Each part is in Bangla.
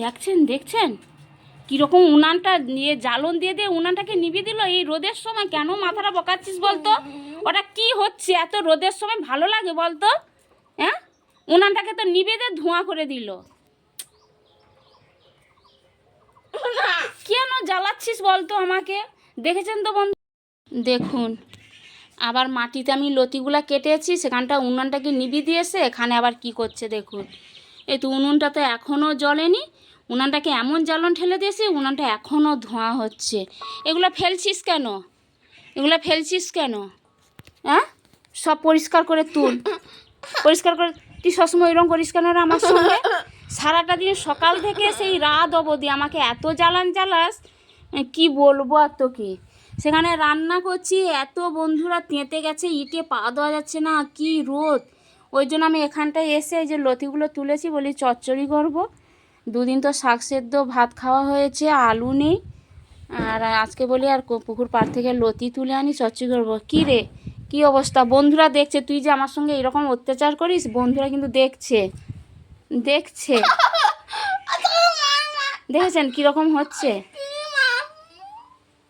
দেখছেন দেখছেন কীরকম উনানটা নিয়ে জ্বালন দিয়ে দিয়ে উনানটাকে নিভিয়ে দিল এই রোদের সময়। কেন মাথাটা বকাচ্ছিস বলতো? ওটা কি হচ্ছে এত রোদের সময়? ভালো লাগে বলতো? হ্যাঁ, উনানটাকে তো নিভিয়ে দিয়ে ধোঁয়া করে দিল। কেন জ্বালাচ্ছিস বলতো আমাকে? দেখেছেন তো বন্ধু, দেখুন আবার মাটিতে আমি লতিগুলা কেটেছি, সেখানটা উনুনটাকে নিভিয়ে দিয়েছে। এখানে আবার কি করছে দেখুন। এই তো উনুনটা তো এখনও জ্বলেনি, উনানটাকে এমন জ্বালন ঠেলে দিয়েছি, উনানটা এখনও ধোঁয়া হচ্ছে। এগুলো ফেলছিস কেন? এগুলো ফেলছিস কেন? হ্যাঁ, সব পরিষ্কার করে তুল, পরিষ্কার করে। তুই সবসময় এরকম করিস কেন রে আমার সঙ্গে? সারাটা দিন সকাল থেকে সেই রাত অবধি আমাকে এত জ্বালাস, কি বলবো আর তোকে। সেখানে রান্না করছি, এত বন্ধুরা তেঁতে গেছে, ইটে পা দেওয়া যাচ্ছে না, কি রোদ। ওই জন্য আমি এখানটায় এসে এই যে লতিগুলো তুলেছি, বলি চচ্চড়ি করবো। দুদিন তো শাক সেদ্ধ ভাত খাওয়া হয়েছে, আলু নেই। আর আজকে বলি আর পুকুর পাড় থেকে লতি তুলে আনি, চচ্চড়ি করবো। কী রে, কী অবস্থা? বন্ধুরা দেখছে তুই যে আমার সঙ্গে এরকম অত্যাচার করিস, বন্ধুরা কিন্তু দেখছে। দেখেছেন কীরকম হচ্ছে?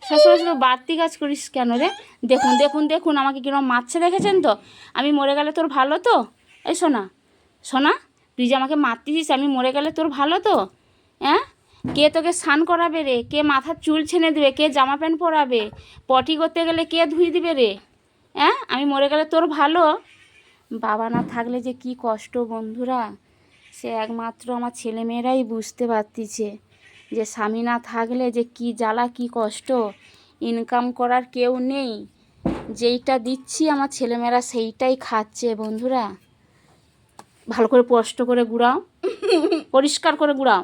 সবসময় শুধু বাড়তি কাজ করিস কেন রে? দেখুন দেখুন দেখুন আমাকে কীরকম মারছে, দেখেছেন তো? আমি মরে গেলে তোর ভালো তো? এই শোনা শোনা, তুই যে আমাকে মারতিস, আমি মরে গেলে তোর ভালো তো? হ্যাঁ, কে তোকে স্নান করাবে রে? কে মাথার চুল ছেনে দেবে? কে জামা প্যান্ট পরাবে? পটি করতে গেলে কে ধুই দিবে রে? হ্যাঁ, আমি মরে গেলে তোর ভালো? বাবা না থাকলে যে কি কষ্ট বন্ধুরা, সে একমাত্র আমার ছেলেমেয়েরাই বুঝতে পারতিছে। যে স্বামী না থাকলে যে কি জ্বালা, কি কষ্ট। ইনকাম করার কেউ নেই, যেইটা দিচ্ছি আমার ছেলেমেয়েরা সেইটাই খাচ্ছে বন্ধুরা। ভালো করে কষ্ট করে গুড়াও, পরিষ্কার করে গুড়াও।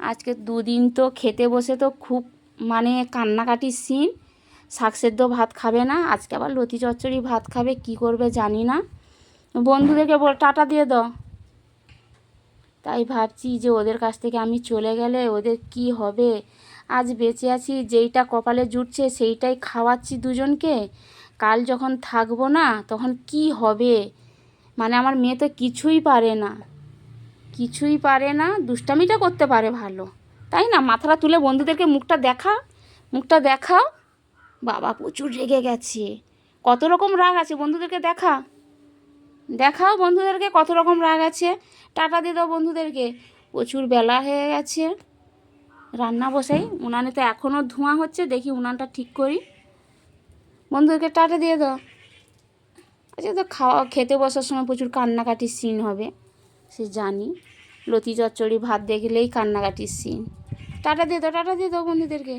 আজকে দুদিন তো খেতে বসে তো খুব মানে কান্নাকাটির সিন। শাক সেদ্ধ ভাত খাবে না, আজকে আবার লতি চচ্চড়ি ভাত খাবে। কি করবে জানি না। বন্ধুদেরকে বল টাটা দিয়ে দাও। তাই ভাবছি যে ওদের কাছ থেকে আমি চলে গেলে ওদের কি হবে। আজ বেঁচে আছি, যেইটা কপালে জুটছে সেইটাই খাওয়াচ্ছি দুজনকে। কাল যখন থাকবো না তখন কি হবে। মানে আমার মেয়ে তো কিছুই পারে না, কিছুই পারে না। দুষ্টামিটা করতে পারে ভালো, তাই না? মাথাটা তুলে বন্ধুদেরকে মুখটা দেখাও। বাবা প্রচুর রেগে গেছে, কত রকম রাগ আছে। বন্ধুদেরকে দেখাও বন্ধুদেরকে কত রকম রাগ আছে। টাটা দিয়ে দাও বন্ধুদেরকে। প্রচুর বেলা হয়ে গেছে, রান্না বসাই। উনানে তো এখনও ধোঁয়া হচ্ছে, দেখি উনানটা ঠিক করি। বন্ধুদেরকে টাটা দিয়ে দাও। আচ্ছা, তো খেতে বসার সময় প্রচুর কান্নাকাটির সিন হবে, সে জানি। লতি চচ্চড়ি ভাত দেখলেই কান্নাকাটির সিন। টাটা দিয়ে দাও বন্ধুদেরকে।